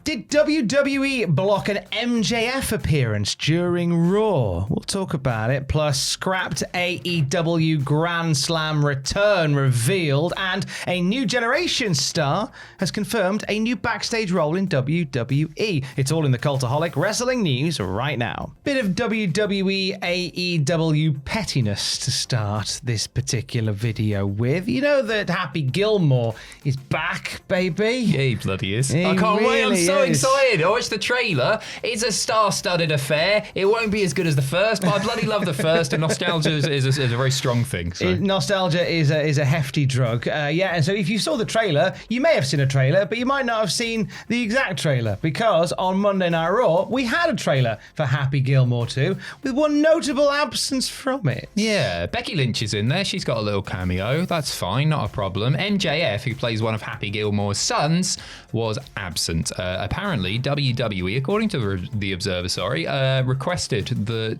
Did WWE block an MJF appearance during Raw? We'll talk about it. Plus, scrapped AEW Grand Slam return revealed, and a new generation star has confirmed a new backstage role in WWE. It's all in the Cultaholic wrestling news right now. Bit of WWE AEW pettiness to start this particular video with. You know that Happy Gilmore is back, baby? Yeah, he bloody is. I can't wait. I'm so excited. I watched the trailer. It's a star-studded affair. It won't be as good as the first, but I bloody love the first, and nostalgia is a very strong thing. So. Nostalgia is a hefty drug. And so if you saw the trailer, you may have seen a trailer, but you might not have seen the exact trailer, because on Monday Night Raw, we had a trailer for Happy Gilmore 2, with one notable absence from it. Yeah, Becky Lynch is in there. She's got a little cameo. That's fine, not a problem. NJF, who plays one of Happy Gilmore's sons, was absent. Apparently, WWE, according to the Observer, requested that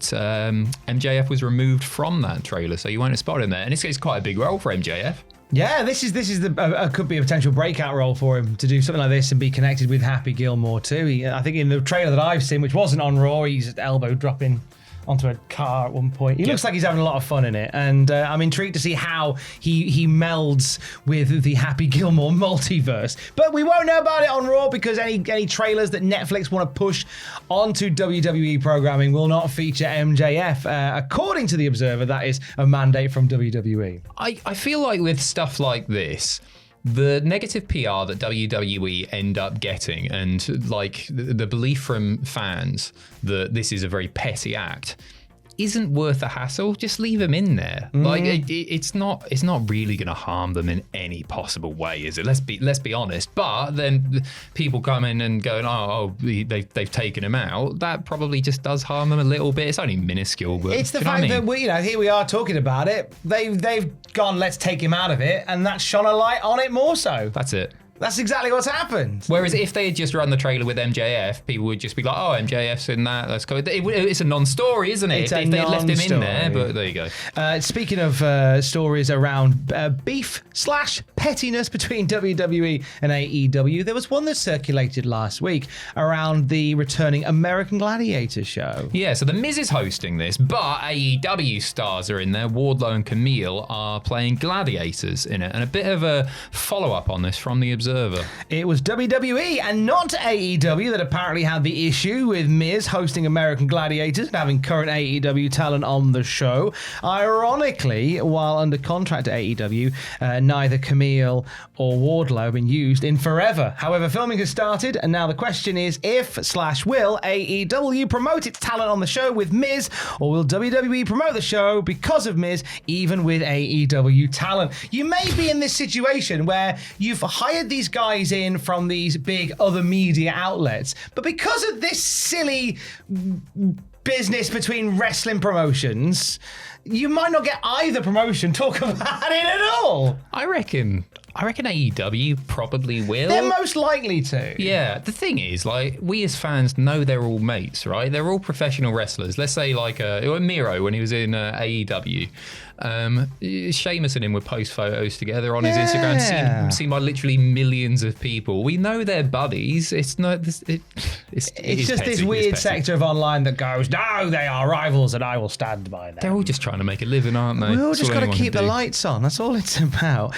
MJF was removed from that trailer, so you won't have spotted him there. And it's quite a big role for MJF. Yeah, this is could be a potential breakout role for him to do something like this and be connected with Happy Gilmore too. I think in the trailer that I've seen, which wasn't on Raw, he's elbow dropping onto a car at one point. He looks like he's having a lot of fun in it, and I'm intrigued to see how he melds with the Happy Gilmore multiverse. But we won't know about it on Raw, because any trailers that Netflix want to push onto WWE programming will not feature MJF. According to the Observer, that is a mandate from WWE. I feel like with stuff like this, the negative PR that WWE end up getting, and like the belief from fans that this is a very petty act, isn't worth the hassle. Just leave them in there. Like it's not really going to harm them in any possible way, is it? Let's be honest. But then people come in and go, they've taken him out. That probably just does harm them a little bit. It's only minuscule, but it's the fact that here we are talking about it. They've gone, let's take him out of it, and that's shone a light on it more so. That's it. That's exactly what's happened. Whereas if they had just run the trailer with MJF, people would just be like, oh, MJF's in that. Let's go. It's a non-story, isn't it? If they left him in there, but there you go. Speaking of stories around beef/pettiness between WWE and AEW, there was one that circulated last week around the returning American Gladiator show. Yeah, so The Miz is hosting this, but AEW stars are in there. Wardlow and Camille are playing gladiators in it. And a bit of a follow-up on this from the Observer. It was WWE and not AEW that apparently had the issue with Miz hosting American Gladiators and having current AEW talent on the show. Ironically, while under contract to AEW, neither Camille or Wardlow have been used in forever. However, filming has started, and now the question is if/will AEW promote its talent on the show with Miz, or will WWE promote the show because of Miz, even with AEW talent? You may be in this situation where you've hired these guys in from these big other media outlets, but because of this silly business between wrestling promotions, you might not get either promotion talk about it at all. I reckon AEW probably will. They're most likely to. Yeah, the thing is, like, we as fans know they're all mates, right? They're all professional wrestlers. Let's say like Miro when he was in AEW. Sheamus and him would post photos together on his Instagram, seen by literally millions of people. We know they're buddies. It's not. It's just this weird sector of online that goes, no, they are rivals, and I will stand by them. They're all just trying to make a living, aren't they? We all just got to keep the lights on. That's all it's about.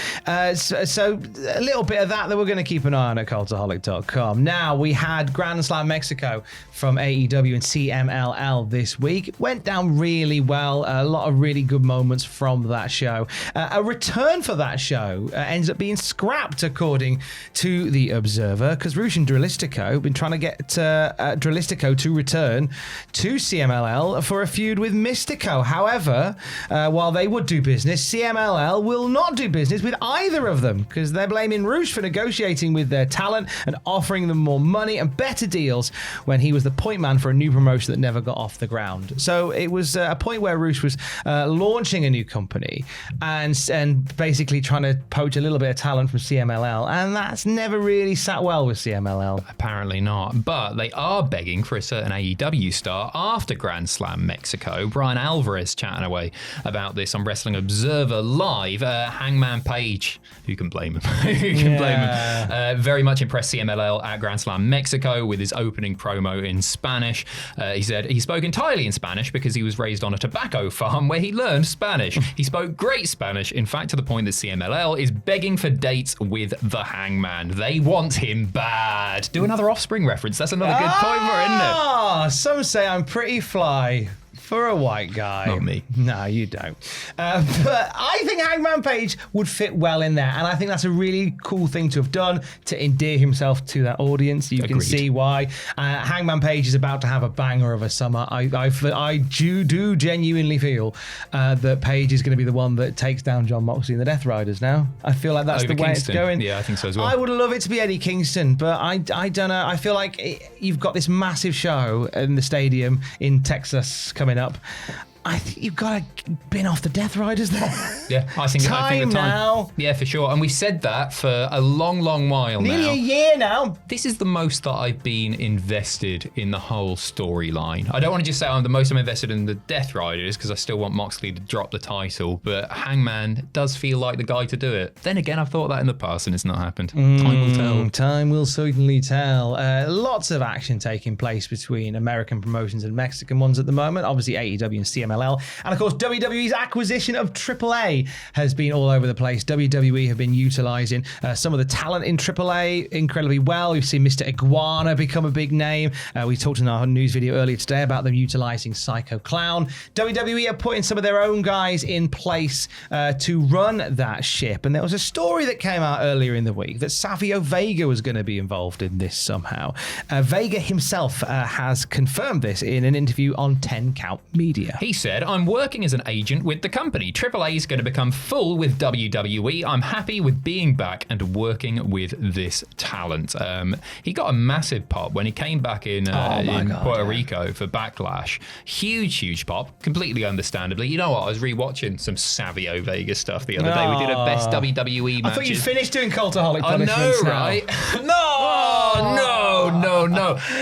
So a little bit of that we're going to keep an eye on at Cultaholic.com. Now, we had Grand Slam Mexico from AEW and CMLL this week. It went down really well. A lot of really good moments from that show. A return for that show ends up being scrapped, according to the Observer, because Rush and Drilistico have been trying to get Drilistico to return to CMLL for a feud with Mystico. However, while they would do business, CMLL will not do business with either of them, because they're blaming Rush for negotiating with their talent and offering them more money and better deals when he was the point man for a new promotion that never got off the ground. So it was a point where Rush was launching a new company and basically trying to poach a little bit of talent from CMLL, and that's never really sat well with CMLL. Apparently not, but they are begging for a certain AEW star after Grand Slam Mexico. Brian Alvarez chatting away about this on Wrestling Observer Live. Hangman Paige, who can blame him. You can blame him. Very much impressed CMLL at Grand Slam Mexico with his opening promo in Spanish. He said he spoke entirely in Spanish because he was raised on a tobacco farm where he learned Spanish. He spoke great Spanish, in fact, to the point that CMLL is begging for dates with the Hangman. They want him bad. Do another Offspring reference. That's another good point for it, isn't it? Some say I'm pretty fly for a white guy. Not me. No, you don't. But I think Hangman Page would fit well in there. And I think that's a really cool thing to have done to endear himself to that audience. You can see why. Hangman Page is about to have a banger of a summer. I do genuinely feel that Page is going to be the one that takes down John Moxley and the Death Riders now. I feel like that's Over the way Kingston. it's going. Yeah, I think so as well. I would love it to be Eddie Kingston, but I don't know. I feel like you've got this massive show in the stadium in Texas coming up. I think you've got to bin off the Death Riders there. Yeah, I think the time now. Yeah, for sure. And we said that for a long, long while now. Nearly a year now. This is the most that I've been invested in the whole storyline. I don't want to just say I'm invested in the Death Riders because I still want Moxley to drop the title, but Hangman does feel like the guy to do it. Then again, I've thought that in the past and it's not happened. Time will tell. Time will certainly tell. Lots of action taking place between American promotions and Mexican ones at the moment. Obviously, AEW and CMLL. And of course, WWE's acquisition of AAA has been all over the place. WWE have been utilizing some of the talent in AAA incredibly well. We've seen Mr. Iguana become a big name. We talked in our news video earlier today about them utilizing Psycho Clown. WWE are putting some of their own guys in place to run that ship. And there was a story that came out earlier in the week that Savio Vega was going to be involved in this somehow. Vega himself has confirmed this in an interview on 10 Count Media. He said, I'm working as an agent with the company. AAA is going to become full with WWE. I'm happy with being back and working with this talent. He got a massive pop when he came back in Puerto Rico for Backlash. Huge pop, completely understandably. You know what? I was rewatching some Savio Vega stuff the other day. We did a best WWE matches. I thought you finished doing Cultaholic I punishments know, right? No.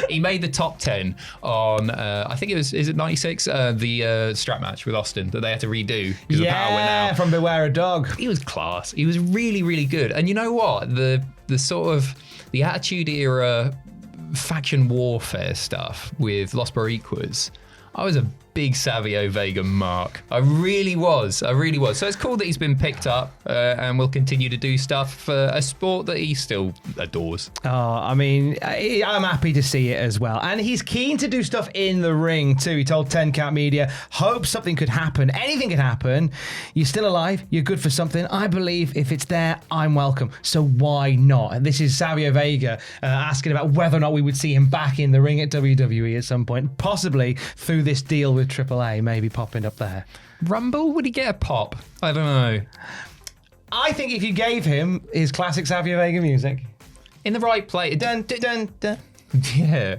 He made the top 10 on, I think is it 96? The strap match with Austin that they had to redo because the power went out. From Beware a Dog. He was class. He was really good. And you know what? The sort of the Attitude Era faction warfare stuff with Los Boricuas, I was a big Savio Vega mark. I really was. So it's cool that he's been picked up and will continue to do stuff for a sport that he still adores. I mean, I'm happy to see it as well. And he's keen to do stuff in the ring too. He told 10 Count Media, hope something could happen. Anything could happen. You're still alive. You're good for something. I believe if it's there, I'm welcome. So why not? And this is Savio Vega asking about whether or not we would see him back in the ring at WWE at some point, possibly through this deal with AAA, maybe popping up there. Rumble? Would he get a pop? I don't know. I think if you gave him his classic Savio Vega music. In the right place. Dun, dun, dun. Yeah.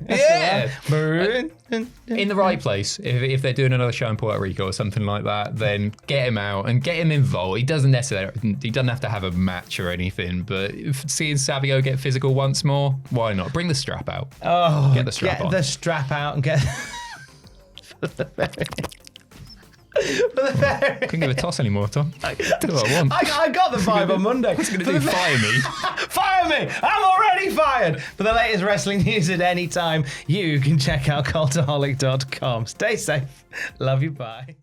In the right place. If they're doing another show in Puerto Rico or something like that, then get him out and get him involved. He doesn't have to have a match or anything, but seeing Savio get physical once more, why not? Bring the strap out. Oh, get the strap on. Get the strap out and get... Couldn't give a toss anymore, Tom. Do what I want. I got the vibe on Monday. What's going to do? Fire me? Fire me! I'm already fired! For the latest wrestling news at any time, you can check out cultaholic.com. Stay safe. Love you. Bye.